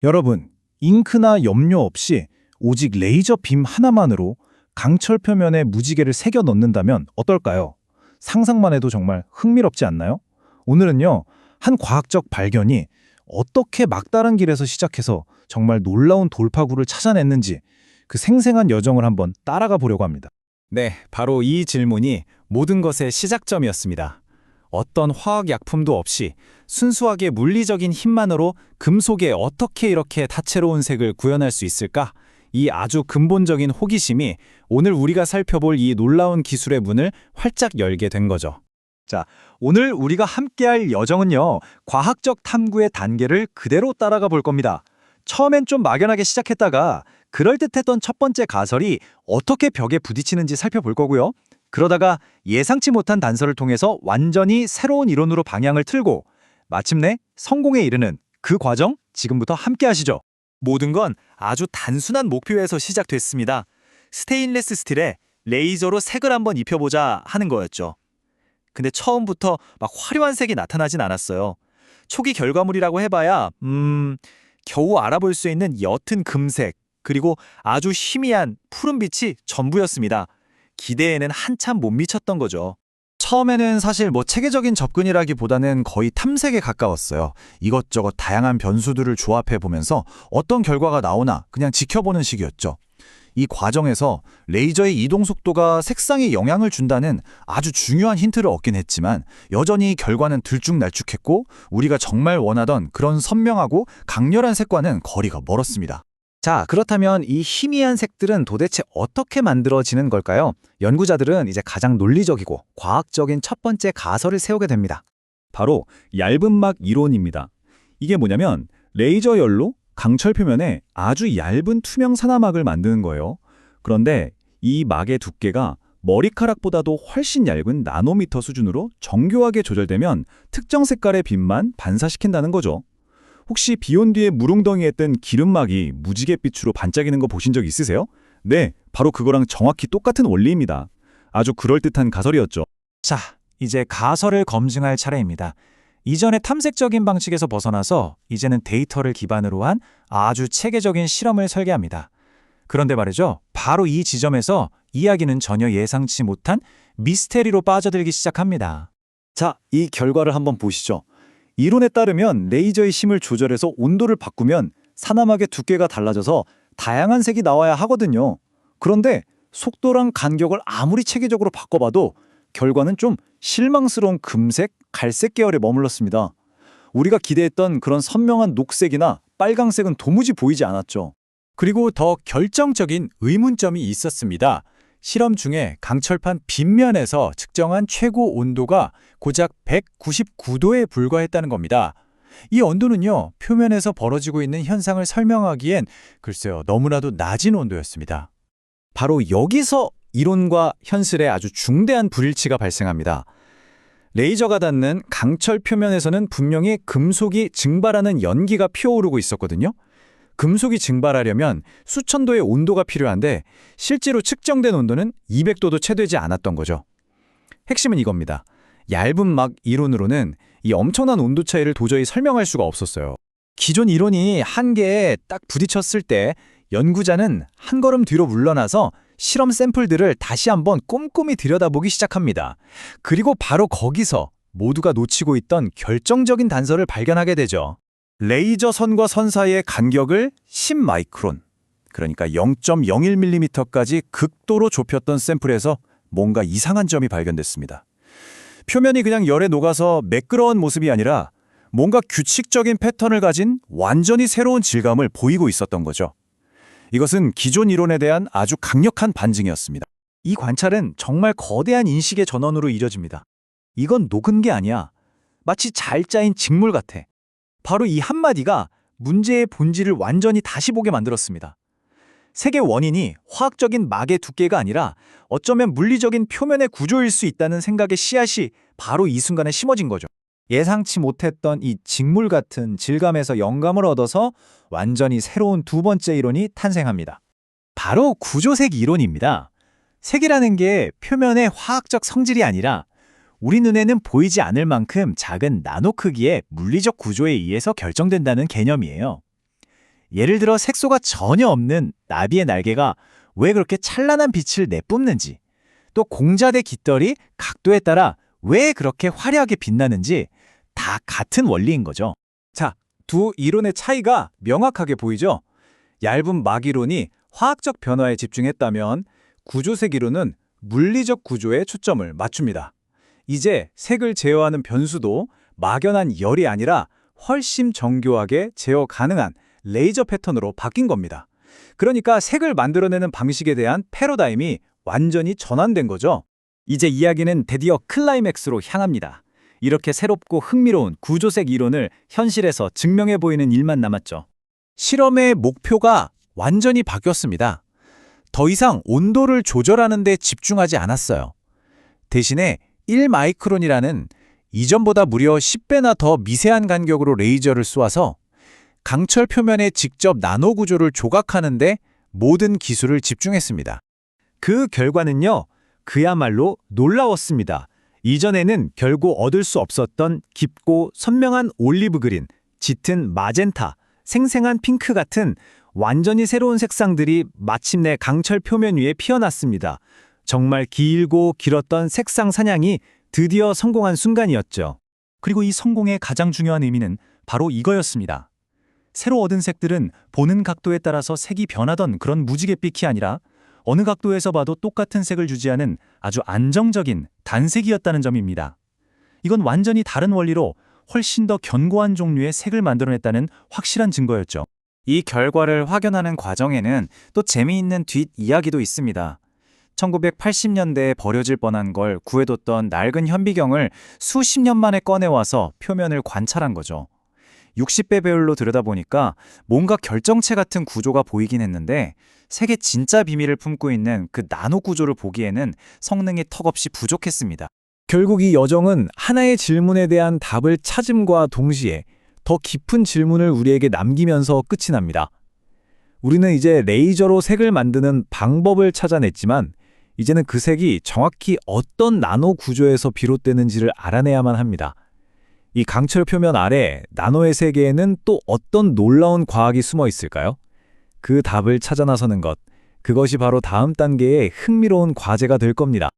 여러분, 잉크나 염료 없이 오직 레이저 빔 하나만으로 강철 표면에 무지개를 새겨 넣는다면 어떨까요? 상상만 해도 정말 흥미롭지 않나요? 오늘은요, 한 과학적 발견이 어떻게 막다른 길에서 시작해서 정말 놀라운 돌파구를 찾아냈는지 그 생생한 여정을 한번 따라가 보려고 합니다. 네, 바로 이 질문이 모든 것의 시작점이었습니다. 어떤 화학약품도 없이 순수하게 물리적인 힘만으로 금속에 어떻게 이렇게 다채로운 색을 구현할 수 있을까? 이 아주 근본적인 호기심이 오늘 우리가 살펴볼 이 놀라운 기술의 문을 활짝 열게 된 거죠. 자, 오늘 우리가 함께할 여정은요, 과학적 탐구의 단계를 그대로 따라가 볼 겁니다. 처음엔 좀 막연하게 시작했다가 그럴듯했던 첫 번째 가설이 어떻게 벽에 부딪히는지 살펴볼 거고요. 그러다가 예상치 못한 단서를 통해서 완전히 새로운 이론으로 방향을 틀고 마침내 성공에 이르는 그 과정 지금부터 함께 하시죠. 모든 건 아주 단순한 목표에서 시작됐습니다. 스테인리스 스틸에 레이저로 색을 한번 입혀보자 하는 거였죠. 근데 처음부터 막 화려한 색이 나타나진 않았어요. 초기 결과물이라고 해봐야 겨우 알아볼 수 있는 옅은 금색 그리고 아주 희미한 푸른빛이 전부였습니다. 기대에는 한참 못 미쳤던 거죠. 처음에는 사실 체계적인 접근이라기보다는 거의 탐색에 가까웠어요. 이것저것 다양한 변수들을 조합해 보면서 어떤 결과가 나오나 그냥 지켜보는 식이었죠. 이 과정에서 레이저의 이동 속도가 색상에 영향을 준다는 아주 중요한 힌트를 얻긴 했지만 여전히 결과는 들쭉날쭉했고 우리가 정말 원하던 그런 선명하고 강렬한 색과는 거리가 멀었습니다. 자, 그렇다면 이 희미한 색들은 도대체 어떻게 만들어지는 걸까요? 연구자들은 이제 가장 논리적이고 과학적인 첫 번째 가설을 세우게 됩니다. 바로 얇은 막 이론입니다. 이게 뭐냐면 레이저 열로 강철 표면에 아주 얇은 투명 산화막을 만드는 거예요. 그런데 이 막의 두께가 머리카락보다도 훨씬 얇은 나노미터 수준으로 정교하게 조절되면 특정 색깔의 빛만 반사시킨다는 거죠. 혹시 비 온 뒤에 물웅덩이에 뜬 기름막이 무지갯빛으로 반짝이는 거 보신 적 있으세요? 네, 바로 그거랑 정확히 똑같은 원리입니다. 아주 그럴듯한 가설이었죠. 자, 이제 가설을 검증할 차례입니다. 이전의 탐색적인 방식에서 벗어나서 이제는 데이터를 기반으로 한 아주 체계적인 실험을 설계합니다. 그런데 말이죠, 바로 이 지점에서 이야기는 전혀 예상치 못한 미스테리로 빠져들기 시작합니다. 자, 이 결과를 한번 보시죠. 이론에 따르면 레이저의 힘을 조절해서 온도를 바꾸면 산화막의 두께가 달라져서 다양한 색이 나와야 하거든요. 그런데 속도랑 간격을 아무리 체계적으로 바꿔봐도 결과는 좀 실망스러운 금색, 갈색 계열에 머물렀습니다. 우리가 기대했던 그런 선명한 녹색이나 빨강색은 도무지 보이지 않았죠. 그리고 더 결정적인 의문점이 있었습니다. 실험 중에 강철판 빗면에서 측정한 최고 온도가 고작 199도에 불과했다는 겁니다. 이 온도는요, 표면에서 벌어지고 있는 현상을 설명하기엔 글쎄요, 너무나도 낮은 온도였습니다. 바로 여기서 이론과 현실에 아주 중대한 불일치가 발생합니다. 레이저가 닿는 강철 표면에서는 분명히 금속이 증발하는 연기가 피어오르고 있었거든요. 금속이 증발하려면 수천 도의 온도가 필요한데 실제로 측정된 온도는 200도도 채 되지 않았던 거죠. 핵심은 이겁니다. 얇은 막 이론으로는 이 엄청난 온도 차이를 도저히 설명할 수가 없었어요. 기존 이론이 한계에 딱 부딪혔을 때 연구자는 한 걸음 뒤로 물러나서 실험 샘플들을 다시 한번 꼼꼼히 들여다보기 시작합니다. 그리고 바로 거기서 모두가 놓치고 있던 결정적인 단서를 발견하게 되죠. 레이저 선과 선 사이의 간격을 10마이크론, 그러니까 0.01mm까지 극도로 좁혔던 샘플에서 뭔가 이상한 점이 발견됐습니다. 표면이 그냥 열에 녹아서 매끄러운 모습이 아니라 뭔가 규칙적인 패턴을 가진 완전히 새로운 질감을 보이고 있었던 거죠. 이것은 기존 이론에 대한 아주 강력한 반증이었습니다. 이 관찰은 정말 거대한 인식의 전환으로 이뤄집니다. 이건 녹은 게 아니야. 마치 잘 짜인 직물 같아. 바로 이 한마디가 문제의 본질을 완전히 다시 보게 만들었습니다. 색의 원인이 화학적인 막의 두께가 아니라 어쩌면 물리적인 표면의 구조일 수 있다는 생각의 씨앗이 바로 이 순간에 심어진 거죠. 예상치 못했던 이 직물 같은 질감에서 영감을 얻어서 완전히 새로운 두 번째 이론이 탄생합니다. 바로 구조색 이론입니다. 색이라는 게 표면의 화학적 성질이 아니라 우리 눈에는 보이지 않을 만큼 작은 나노 크기의 물리적 구조에 의해서 결정된다는 개념이에요. 예를 들어 색소가 전혀 없는 나비의 날개가 왜 그렇게 찬란한 빛을 내뿜는지, 또 공자대 깃털이 각도에 따라 왜 그렇게 화려하게 빛나는지 다 같은 원리인 거죠. 자, 두 이론의 차이가 명확하게 보이죠? 얇은 막 이론이 화학적 변화에 집중했다면 구조색 이론은 물리적 구조에 초점을 맞춥니다. 이제 색을 제어하는 변수도 막연한 열이 아니라 훨씬 정교하게 제어 가능한 레이저 패턴으로 바뀐 겁니다. 그러니까 색을 만들어내는 방식에 대한 패러다임이 완전히 전환된 거죠. 이제 이야기는 드디어 클라이맥스로 향합니다. 이렇게 새롭고 흥미로운 구조색 이론을 현실에서 증명해 보이는 일만 남았죠. 실험의 목표가 완전히 바뀌었습니다. 더 이상 온도를 조절하는 데 집중하지 않았어요. 대신에 1마이크론이라는 이전보다 무려 10배나 더 미세한 간격으로 레이저를 쏘아서 강철 표면에 직접 나노 구조를 조각하는 데 모든 기술을 집중했습니다. 그 결과는요, 그야말로 놀라웠습니다. 이전에는 결국 얻을 수 없었던 깊고 선명한 올리브 그린, 짙은 마젠타, 생생한 핑크 같은 완전히 새로운 색상들이 마침내 강철 표면 위에 피어났습니다. 정말 길고 길었던 색상 사냥이 드디어 성공한 순간이었죠. 그리고 이 성공의 가장 중요한 의미는 바로 이거였습니다. 새로 얻은 색들은 보는 각도에 따라서 색이 변하던 그런 무지갯빛이 아니라 어느 각도에서 봐도 똑같은 색을 유지하는 아주 안정적인 단색이었다는 점입니다. 이건 완전히 다른 원리로 훨씬 더 견고한 종류의 색을 만들어냈다는 확실한 증거였죠. 이 결과를 확인하는 과정에는 또 재미있는 뒷이야기도 있습니다. 1980년대에 버려질 뻔한 걸 구해뒀던 낡은 현미경을 수십 년 만에 꺼내와서 표면을 관찰한 거죠. 60배 배율로 들여다보니까 뭔가 결정체 같은 구조가 보이긴 했는데 색의 진짜 비밀을 품고 있는 그 나노 구조를 보기에는 성능이 턱없이 부족했습니다. 결국 이 여정은 하나의 질문에 대한 답을 찾음과 동시에 더 깊은 질문을 우리에게 남기면서 끝이 납니다. 우리는 이제 레이저로 색을 만드는 방법을 찾아냈지만 이제는 그 색이 정확히 어떤 나노 구조에서 비롯되는지를 알아내야만 합니다. 이 강철 표면 아래 나노의 세계에는 또 어떤 놀라운 과학이 숨어 있을까요? 그 답을 찾아 나서는 것, 그것이 바로 다음 단계의 흥미로운 과제가 될 겁니다.